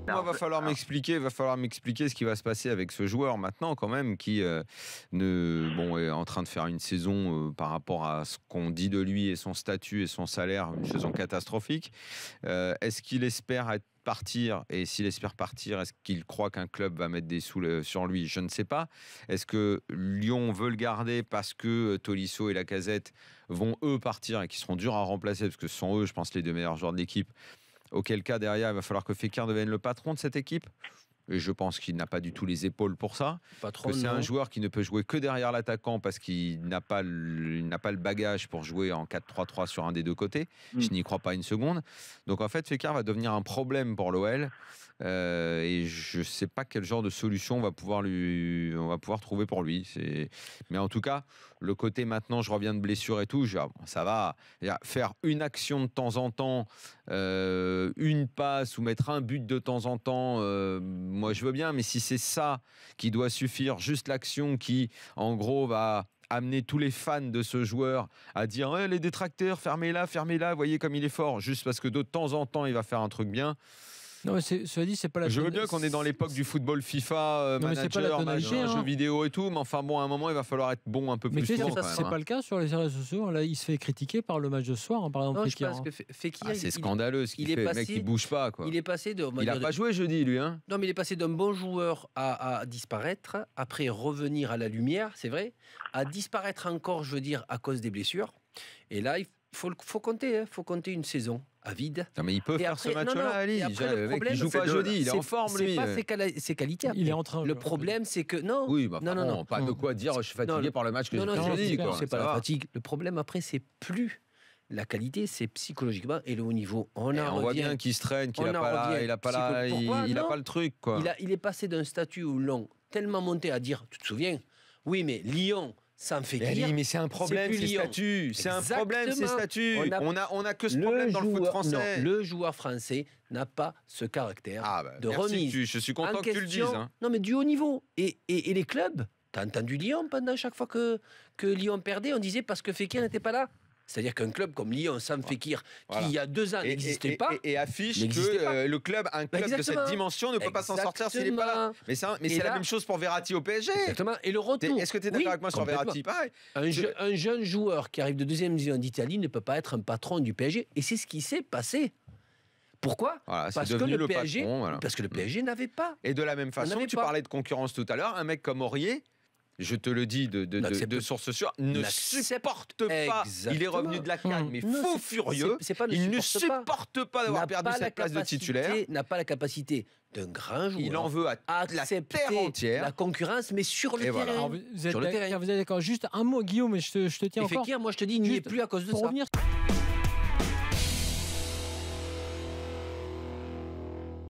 Moi, va falloir m'expliquer ce qui va se passer avec ce joueur maintenant quand même qui est en train de faire une saison par rapport à ce qu'on dit de lui et son statut et son salaire, une saison catastrophique. Est-ce qu'il espère partir, et s'il espère partir, est-ce qu'il croit qu'un club va mettre des sous sur lui? Je ne sais pas. Est-ce que Lyon veut le garder parce que Tolisso et Lacazette vont eux partir et qui seront durs à remplacer parce que ce sont eux, je pense, les deux meilleurs joueurs de l'équipe? Auquel cas, derrière, il va falloir que Fekir devienne le patron de cette équipe. Et je pense qu'il n'a pas du tout les épaules pour ça. C'est un joueur qui ne peut jouer que derrière l'attaquant parce qu'il n'a pas le bagage pour jouer en 4-3-3 sur un des deux côtés. Je n'y crois pas une seconde. Donc en fait, Fekir va devenir un problème pour l'OL. Et je ne sais pas quel genre de solution on va pouvoir trouver pour lui. Mais en tout cas, le côté maintenant, je reviens de blessure et tout, ça va. Faire une action de temps en temps, une passe ou mettre un but de temps en temps, moi je veux bien, mais si c'est ça qui doit suffire, juste l'action qui, en gros, va amener tous les fans de ce joueur à dire les détracteurs, fermez-la, voyez comme il est fort, juste parce que de temps en temps, il va faire un truc bien. Non, mais cela dit, c'est pas la. Je veux bien qu'on est dans l'époque du football FIFA, manager, jeux vidéo et tout, mais enfin bon, à un moment, il va falloir être bon un peu plus souvent. Mais c'est pas le cas sur les réseaux sociaux. Là, il se fait critiquer par le match de ce soir, par exemple. Non, je pense que Fekir, c'est scandaleux ce qu'il fait. Le mec, il bouge pas, quoi. Il est passé de. Il a pas joué jeudi, lui, hein. Non, mais il est passé d'un bon joueur à disparaître, après revenir à la lumière, c'est vrai, à disparaître encore, je veux dire, à cause des blessures. Et là, il faut compter une saison à vide. Non, mais il peut faire ce match-là, Ali. Le mec, il joue pas jeudi, il est en forme, lui. C'est pas ses qualités. Il est en train. Le problème, c'est que non. Oui, non, pas de quoi dire. Je suis fatigué par le match que j'ai fait jeudi. C'est pas la fatigue. Le problème après, c'est plus la qualité, c'est psychologiquement et le haut niveau. On voit bien qu'il se traîne, qu'il n'a pas le truc, quoi. Il est passé d'un statut où l'on tellement monté à dire, tu te souviens? Oui, mais Lyon. Ça me fait dire. Mais c'est un problème, ces statuts. C'est un problème, ces statuts. On a que ce problème dans le foot français. Non, le joueur français n'a pas ce caractère de remise. Je suis content que tu le dises. Hein. Non, mais du haut niveau. Et les clubs, t'as entendu Lyon pendant chaque fois que Lyon perdait, on disait parce que Fekir n'était pas là. C'est-à-dire qu'un club comme Lyon, sans Fekir, qui il y a 2 ans n'existait pas. Et affiche que un club de cette dimension ne peut pas s'en sortir s'il n'est pas là. Mais c'est la même chose pour Verratti au PSG. Exactement. Et le retour. Est-ce que tu es d'accord avec moi sur Verratti? Pareil. Un jeune joueur qui arrive de 2e division d'Italie ne peut pas être un patron du PSG. Et c'est ce qui s'est passé. Pourquoi? Parce que le PSG, parce que le PSG n'avait pas. Et de la même façon, tu parlais de concurrence tout à l'heure, un mec comme Aurier, je te le dis de source sûre, ne supporte pas. Il est revenu de la CAN, mais fou furieux. Il ne supporte pas d'avoir perdu cette place de titulaire. N'a pas la capacité d'un grand joueur. Il en veut à la terre entière. La concurrence, mais sur le terrain. Alors, vous êtes d'accord. Juste un mot, Guillaume, mais je te tiens encore. Fekir, moi je te dis, il n'y est plus à cause de ça.